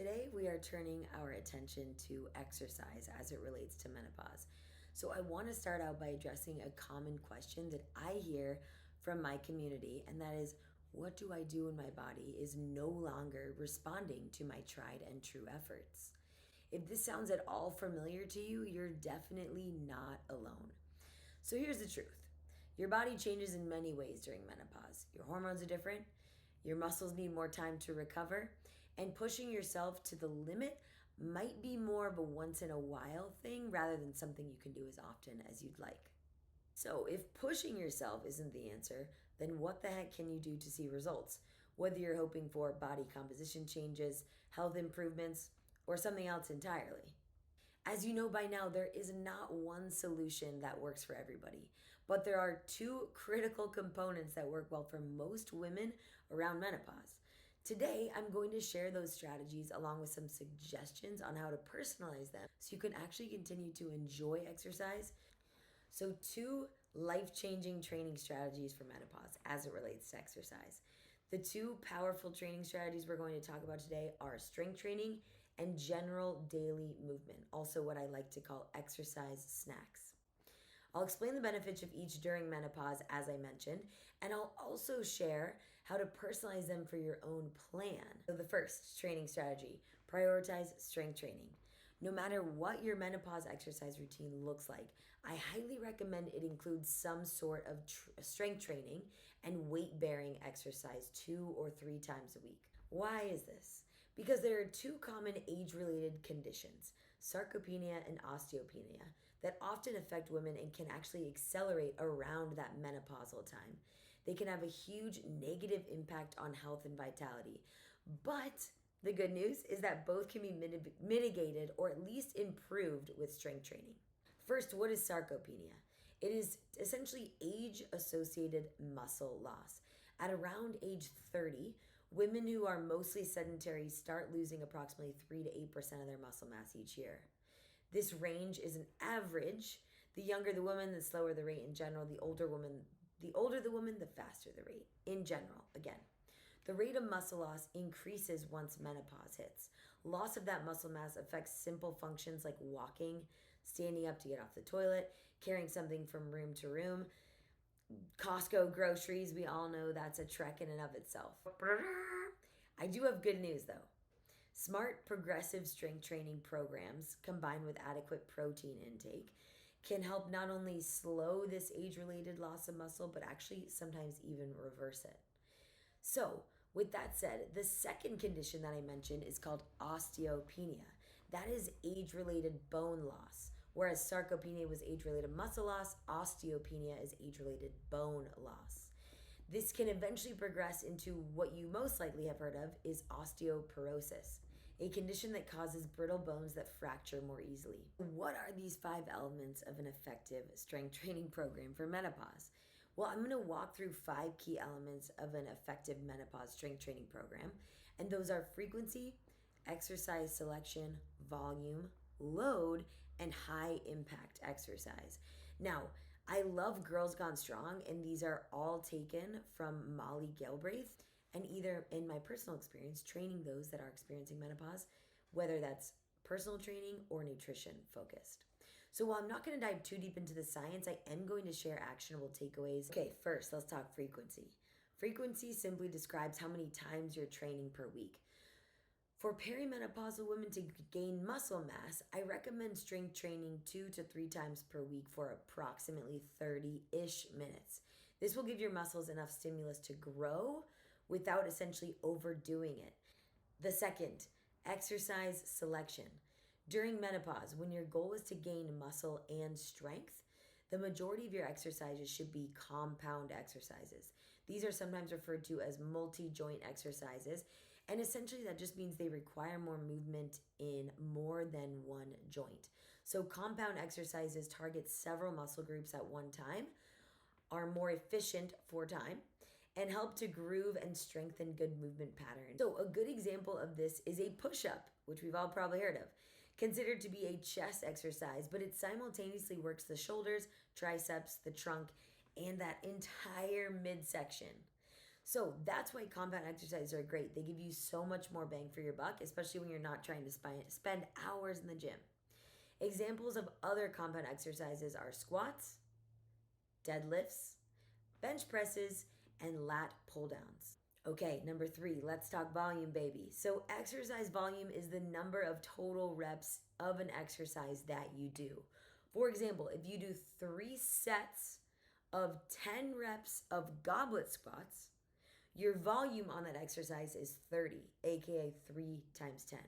Today, we are turning our attention to exercise as it relates to menopause. So, I want to start out by addressing a common question that I hear from my community, and that is, what do I do when my body is no longer responding to my tried and true efforts? If this sounds at all familiar to you, you're definitely not alone. So, here's the truth: your body changes in many ways during menopause. Your hormones are different, your muscles need more time to recover, and pushing yourself to the limit might be more of a once in a while thing rather than something you can do as often as you'd like. So, if pushing yourself isn't the answer, then what the heck can you do to see results? Whether you're hoping for body composition changes, health improvements, or something else entirely. As you know by now, there is not one solution that works for everybody, but there are two critical components that work well for most women around menopause. Today, I'm going to share those strategies along with some suggestions on how to personalize them so you can actually continue to enjoy exercise. So, two life changing training strategies for menopause as it relates to exercise. The two powerful training strategies we're going to talk about today are strength training and general daily movement, also what I like to call exercise snacks. I'll explain the benefits of each during menopause, as I mentioned, and I'll also share how to personalize them for your own plan. So, the first training strategy: prioritize strength training. No matter what your menopause exercise routine looks like, I highly recommend it includes some sort of strength training and weight bearing exercise 2 or 3 times a week. Why is this? Because there are two common age related conditions, sarcopenia and osteopenia, that often affect women and can actually accelerate around that menopausal time. They can have a huge negative impact on health and vitality. But the good news is that both can be mitigated or at least improved with strength training. First, what is sarcopenia? It is essentially age associated muscle loss. At around age 30, women who are mostly sedentary start losing approximately 3 to 8% of their muscle mass each year. This range is an average. The younger the woman, the slower the rate in general. The older the woman, the faster the rate in general. Again, the rate of muscle loss increases once menopause hits. Loss of that muscle mass affects simple functions like walking, standing up to get off the toilet, carrying something from room to room. Costco groceries, we all know that's a trek in and of itself. I do have good news though. Smart progressive strength training programs combined with adequate protein intake can help not only slow this age-related loss of muscle, but actually sometimes even reverse it. So, with that said, the second condition that I mentioned is called osteopenia. That is age-related bone loss. Whereas sarcopenia was age-related muscle loss, osteopenia is age-related bone loss. This can eventually progress into what you most likely have heard of is osteoporosis, a condition that causes brittle bones that fracture more easily. What are these 5 elements of an effective strength training program for menopause? Well, I'm going to walk through 5 key elements of an effective menopause strength training program, and those are frequency, exercise selection, volume, load, and high impact exercise. Now, I love Girls Gone Strong, and these are all taken from Molly Galbraith, and either in my personal experience, training those that are experiencing menopause, whether that's personal training or nutrition focused. So while I'm not going to dive too deep into the science, I am going to share actionable takeaways. Okay, first, let's talk frequency. Frequency simply describes how many times you're training per week. For perimenopausal women to gain muscle mass, I recommend strength training 2 to 3 times per week for approximately 30-ish minutes. This will give your muscles enough stimulus to grow without essentially overdoing it. The second, exercise selection. During menopause, when your goal is to gain muscle and strength, the majority of your exercises should be compound exercises. These are sometimes referred to as multi-joint exercises, and essentially that just means they require more movement in more than one joint. So compound exercises target several muscle groups at one time, are more efficient for time, and help to groove and strengthen good movement patterns. So a good example of this is a push-up, which we've all probably heard of, considered to be a chest exercise, but it simultaneously works the shoulders, triceps, the trunk, and that entire midsection. So that's why compound exercises are great. They give you so much more bang for your buck, especially when you're not trying to spend hours in the gym. Examples of other compound exercises are squats, deadlifts, bench presses, and lat pull downs. Okay, number 3, let's talk volume, baby. So, exercise volume is the number of total reps of an exercise that you do. For example, if you do 3 sets of 10 reps of goblet squats, your volume on that exercise is 30, aka 3 times 10.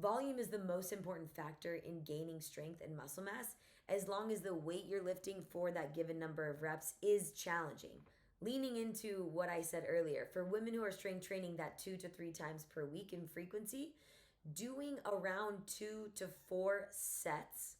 Volume is the most important factor in gaining strength and muscle mass as long as the weight you're lifting for that given number of reps is challenging. Leaning into what I said earlier, for women who are strength training that 2 to 3 times per week in frequency, doing around 2 to 4 sets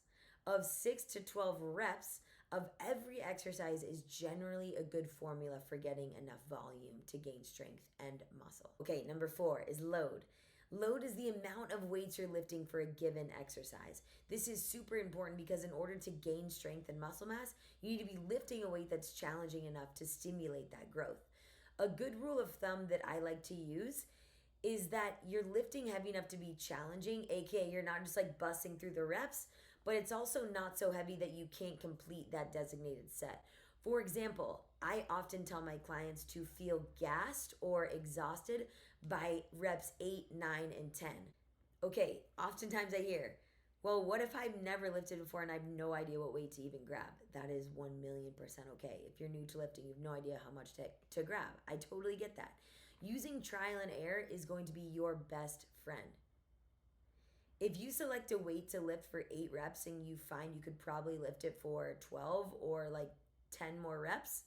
of 6 to 12 reps of every exercise is generally a good formula for getting enough volume to gain strength and muscle. Okay, number 4 is load. Load is the amount of weights you're lifting for a given exercise. This is super important because in order to gain strength and muscle mass, you need to be lifting a weight that's challenging enough to stimulate that growth. A good rule of thumb that I like to use is that you're lifting heavy enough to be challenging, aka you're not just like busting through the reps, but it's also not so heavy that you can't complete that designated set. For example, I often tell my clients to feel gassed or exhausted by reps 8, 9, and 10. Okay, oftentimes I hear, well, what if I've never lifted before and I have no idea what weight to even grab? That is 1,000,000% okay. If you're new to lifting, you have no idea how much to grab. I totally get that. Using trial and error is going to be your best friend. If you select a weight to lift for 8 reps and you find you could probably lift it for 12 or like 10 more reps,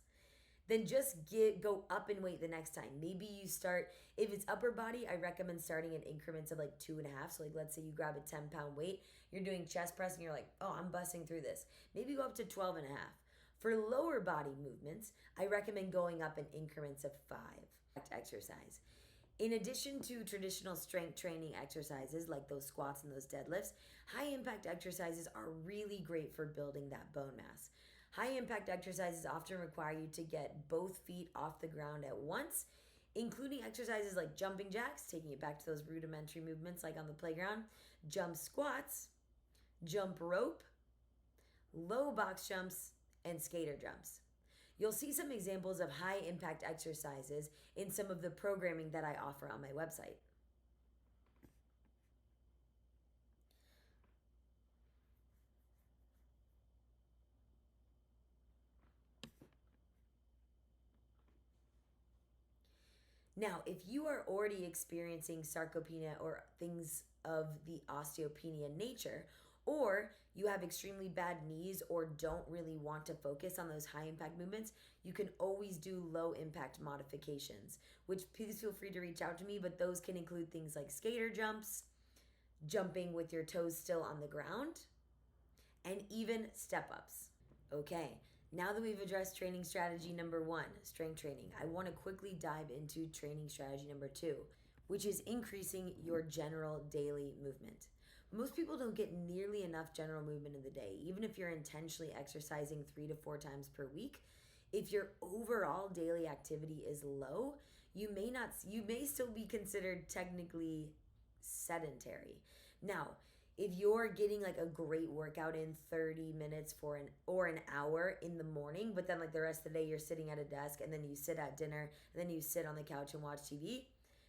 then just go up in weight the next time. Maybe you start, if it's upper body, I recommend starting in increments of like 2.5. So like let's say you grab a 10-pound weight, you're doing chest press and you're like, oh, I'm busting through this. Maybe go up to 12.5. For lower body movements, I recommend going up in increments of 5. Exercise. In addition to traditional strength training exercises like those squats and those deadlifts, high impact exercises are really great for building that bone mass. High impact exercises often require you to get both feet off the ground at once, including exercises like jumping jacks, taking it back to those rudimentary movements like on the playground, jump squats, jump rope, low box jumps, and skater jumps. You'll see some examples of high impact exercises in some of the programming that I offer on my website. Now, if you are already experiencing sarcopenia or things of the osteopenia nature, or you have extremely bad knees or don't really want to focus on those high impact movements, you can always do low impact modifications, which please feel free to reach out to me, but those can include things like skater jumps, jumping with your toes still on the ground, and even step ups. Okay, now that we've addressed training strategy number 1, strength training, I want to quickly dive into training strategy number 2, which is increasing your general daily movement. Most people don't get nearly enough general movement in the day, even if you're intentionally exercising 3 to 4 times per week. If your overall daily activity is low, you may still be considered technically sedentary. Now, if you're getting like a great workout in 30 minutes or an hour in the morning, but then like the rest of the day you're sitting at a desk and then you sit at dinner and then you sit on the couch and watch TV,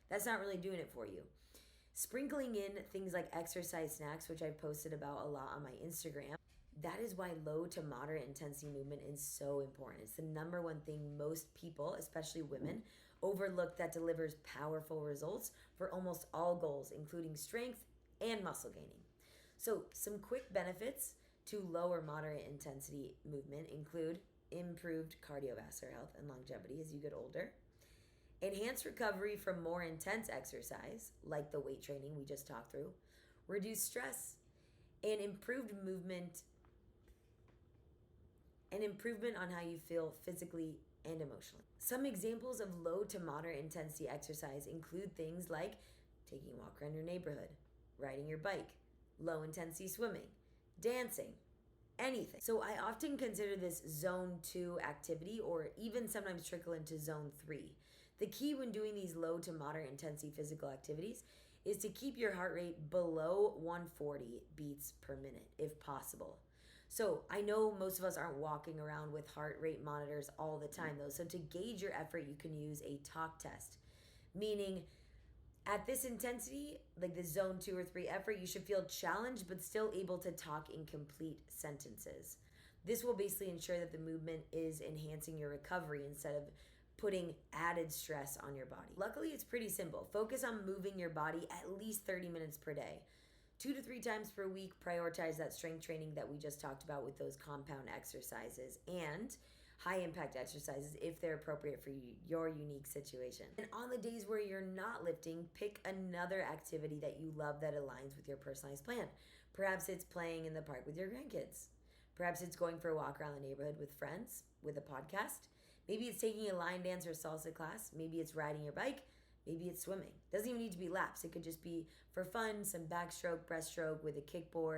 that's not really doing it for you. Sprinkling in things like exercise snacks, which I've posted about a lot on my Instagram, that is why low to moderate intensity movement is so important. It's the number one thing most people, especially women, overlook that delivers powerful results for almost all goals, including strength and muscle gaining. So some quick benefits to low or moderate intensity movement include improved cardiovascular health and longevity as you get older, enhanced recovery from more intense exercise, like the weight training we just talked through, reduced stress, and improved movement, and improvement on how you feel physically and emotionally. Some examples of low to moderate intensity exercise include things like taking a walk around your neighborhood, riding your bike, low intensity swimming, dancing, anything. So I often consider this zone 2 activity or even sometimes trickle into zone 3. The key when doing these low to moderate intensity physical activities is to keep your heart rate below 140 beats per minute if possible. So I know most of us aren't walking around with heart rate monitors all the time though. So to gauge your effort, you can use a talk test, meaning at this intensity, like the zone 2 or 3 effort, you should feel challenged but still able to talk in complete sentences. This will basically ensure that the movement is enhancing your recovery instead of putting added stress on your body. Luckily, it's pretty simple. Focus on moving your body at least 30 minutes per day. 2 to 3 times per week, prioritize that strength training that we just talked about with those compound exercises and high impact exercises if they're appropriate for your unique situation. And on the days where you're not lifting, pick another activity that you love that aligns with your personalized plan. Perhaps it's playing in the park with your grandkids. Perhaps it's going for a walk around the neighborhood with friends with a podcast. Maybe it's taking a line dance or salsa class. Maybe it's riding your bike. Maybe it's swimming. Doesn't even need to be laps. It could just be for fun, some backstroke, breaststroke with a kickboard.